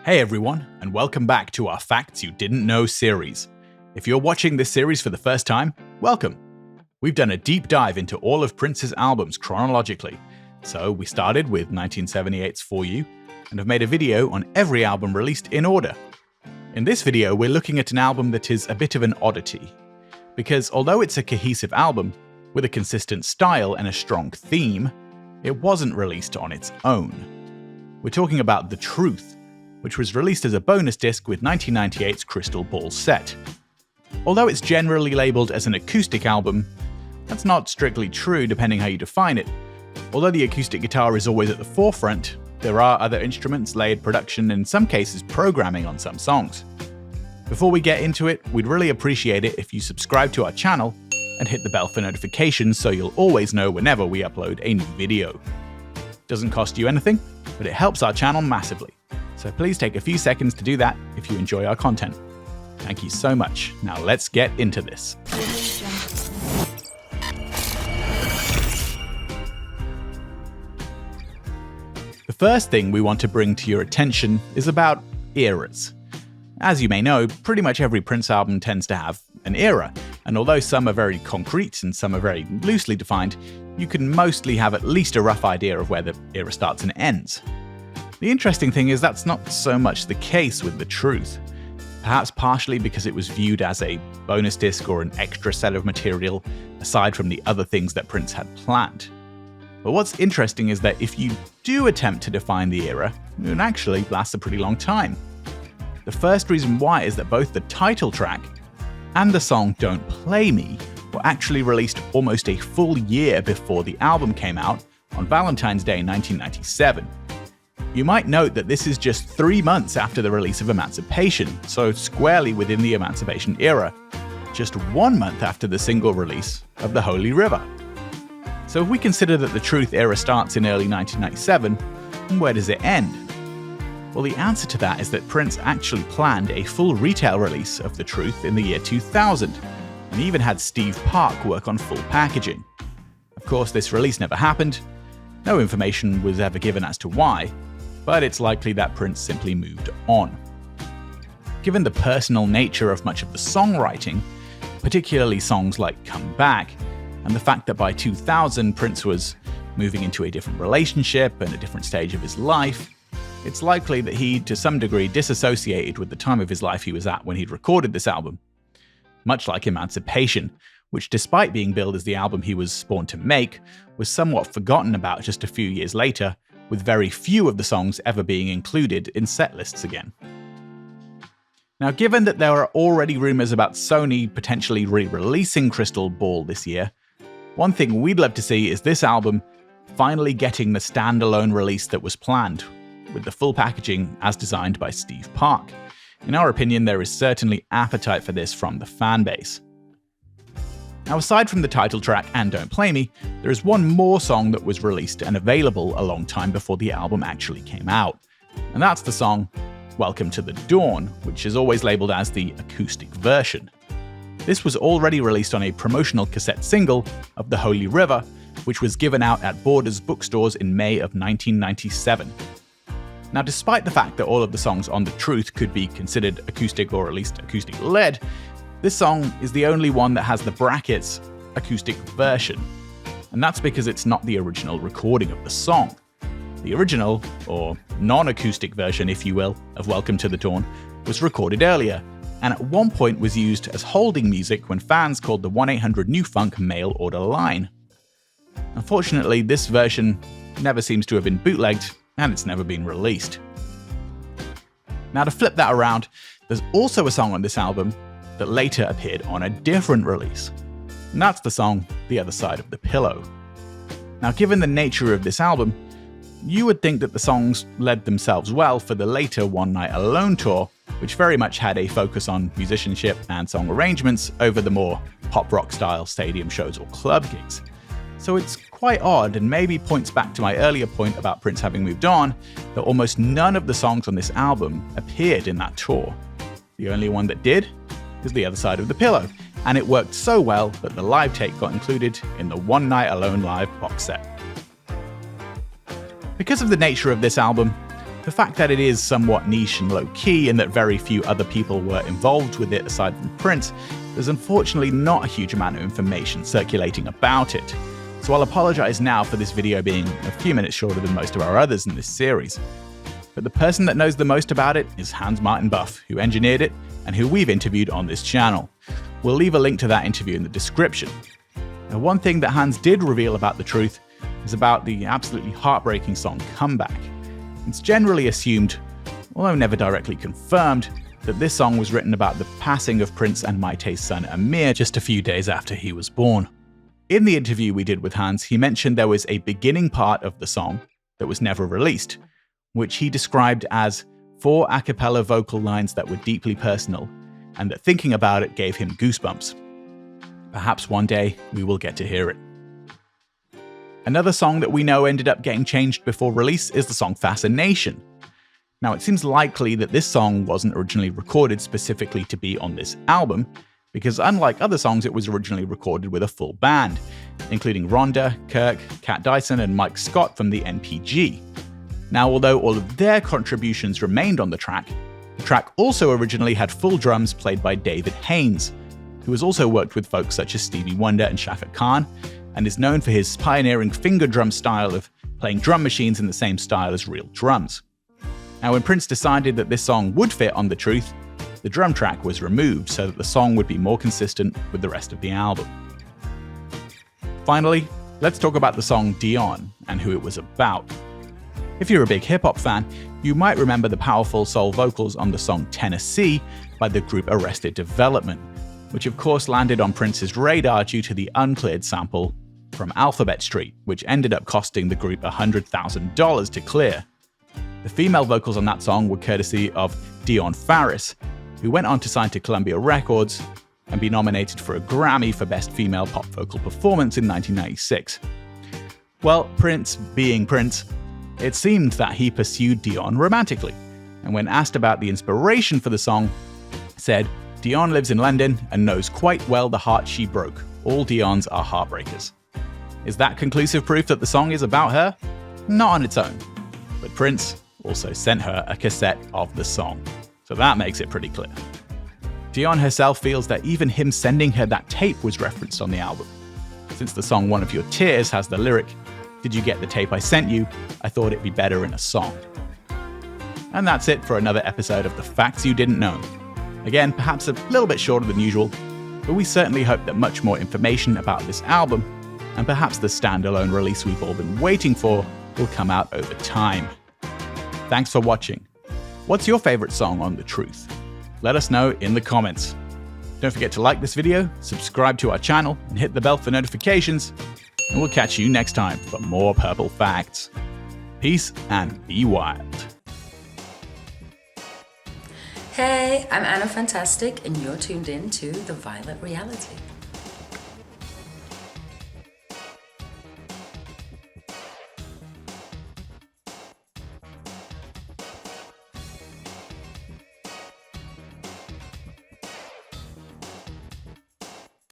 Hey everyone, and welcome back to our Facts You Didn't Know series. If you're watching this series for the first time, welcome. We've done a deep dive into all of Prince's albums chronologically. So we started with 1978's For You, and have made a video on every album released in order. In this video, we're looking at an album that is a bit of an oddity. Because although it's a cohesive album, with a consistent style and a strong theme, it wasn't released on its own. We're talking about The Truth, which was released as a bonus disc with 1998's Crystal Ball set. Although it's generally labelled as an acoustic album, that's not strictly true depending how you define it. Although the acoustic guitar is always at the forefront, there are other instruments, layered production, and in some cases programming on some songs. Before we get into it, we'd really appreciate it if you subscribe to our channel and hit the bell for notifications so you'll always know whenever we upload a new video. Doesn't cost you anything, but it helps our channel massively. So please take a few seconds to do that if you enjoy our content. Thank you so much. Now let's get into this. The first thing we want to bring to your attention is about eras. As you may know, pretty much every Prince album tends to have an era, and although some are very concrete and some are very loosely defined, you can mostly have at least a rough idea of where the era starts and ends. The interesting thing is that's not so much the case with The Truth, perhaps partially because it was viewed as a bonus disc or an extra set of material aside from the other things that Prince had planned. But what's interesting is that if you do attempt to define the era, it actually lasts a pretty long time. The first reason why is that both the title track and the song Don't Play Me were actually released almost a full year before the album came out on Valentine's Day 1997. You might note that this is just 3 months after the release of Emancipation, so squarely within the Emancipation era, just 1 month after the single release of The Holy River. So if we consider that the Truth era starts in early 1997, where does it end? Well, the answer to that is that Prince actually planned a full retail release of The Truth in the year 2000, and even had Steve Park work on full packaging. Of course, this release never happened. No information was ever given as to why, but it's likely that Prince simply moved on. Given the personal nature of much of the songwriting, particularly songs like Come Back, and the fact that by 2000 Prince was moving into a different relationship and a different stage of his life, it's likely that he, to some degree, disassociated with the time of his life he was at when he'd recorded this album. Much like Emancipation, which despite being billed as the album he was born to make, was somewhat forgotten about just a few years later, with very few of the songs ever being included in set lists again. Now, given that there are already rumors about Sony potentially re-releasing Crystal Ball this year, one thing we'd love to see is this album finally getting the standalone release that was planned, with the full packaging as designed by Steve Park. In our opinion, there is certainly appetite for this from the fan base. Now, aside from the title track and Don't Play Me, there is one more song that was released and available a long time before the album actually came out. And that's the song Welcome to the Dawn, which is always labelled as the acoustic version. This was already released on a promotional cassette single of The Holy River, which was given out at Borders bookstores in May of 1997. Now, despite the fact that all of the songs on The Truth could be considered acoustic or at least acoustic-led, this song is the only one that has the brackets acoustic version, and that's because it's not the original recording of the song. The original, or non-acoustic version if you will, of Welcome to the Dawn was recorded earlier, and at one point was used as holding music when fans called the 1-800-NEW-FUNK mail order line. Unfortunately, this version never seems to have been bootlegged, and it's never been released. Now, to flip that around, there's also a song on this album that later appeared on a different release, and that's the song The Other Side of the Pillow. Now, given the nature of this album, you would think that the songs led themselves well for the later One Night Alone tour, which very much had a focus on musicianship and song arrangements over the more pop rock style stadium shows or club gigs. So it's quite odd, and maybe points back to my earlier point about Prince having moved on, that almost none of the songs on this album appeared in that tour. The only one that did is The Other Side of the Pillow, and it worked so well that the live take got included in the One Night Alone live box set. Because of the nature of this album, The fact that it is somewhat niche and low-key and that very few other people were involved with it aside from Prince, there's unfortunately not a huge amount of information circulating about it. So I'll apologize now for this video being a few minutes shorter than most of our others in this series. But the person that knows the most about it is Hans Martin Buff, who engineered it and who we've interviewed on this channel. We'll leave a link to that interview in the description. Now, one thing that Hans did reveal about The Truth is about the absolutely heartbreaking song Comeback. It's generally assumed, although never directly confirmed, that this song was written about the passing of Prince and Maite's son Amir just a few days after he was born. In the interview we did with Hans, he mentioned there was a beginning part of the song that was never released, which he described as 4 a cappella vocal lines that were deeply personal, and that thinking about it gave him goosebumps. Perhaps one day we will get to hear it. Another song that we know ended up getting changed before release is the song Fascination. Now, it seems likely that this song wasn't originally recorded specifically to be on this album, because unlike other songs, it was originally recorded with a full band, including Rhonda, Kirk, Kat Dyson, and Mike Scott from the NPG. Now, although all of their contributions remained on the track also originally had full drums played by David Haynes, who has also worked with folks such as Stevie Wonder and Shaka Khan, and is known for his pioneering finger drum style of playing drum machines in the same style as real drums. Now, when Prince decided that this song would fit on The Truth, the drum track was removed so that the song would be more consistent with the rest of the album. Finally, let's talk about the song DIDN and who it was about. If you're a big hip-hop fan, you might remember the powerful soul vocals on the song Tennessee by the group Arrested Development, which of course landed on Prince's radar due to the uncleared sample from Alphabet Street, which ended up costing the group $100,000 to clear. The female vocals on that song were courtesy of Dion Faris, who went on to sign to Columbia Records and be nominated for a Grammy for Best Female Pop Vocal Performance in 1996. Well, Prince being Prince, it seemed that he pursued Dion romantically, and when asked about the inspiration for the song, said, "Dion lives in London and knows quite well the heart she broke. All Dions are heartbreakers." Is that conclusive proof that the song is about her? Not on its own. But Prince also sent her a cassette of the song, so that makes it pretty clear. Dion herself feels that even him sending her that tape was referenced on the album. Since the song One of Your Tears has the lyric, "Did you get the tape I sent you? I thought it'd be better in a song." And that's it for another episode of The Facts You Didn't Know. Again, perhaps a little bit shorter than usual, but we certainly hope that much more information about this album, and perhaps the standalone release we've all been waiting for, will come out over time. Thanks for watching. What's your favorite song on The Truth? Let us know in the comments. Don't forget to like this video, subscribe to our channel, and hit the bell for notifications, and we'll catch you next time for more Purple Facts. Peace and be wild. Hey, I'm Anna Fantastic, and you're tuned in to The Violet Reality.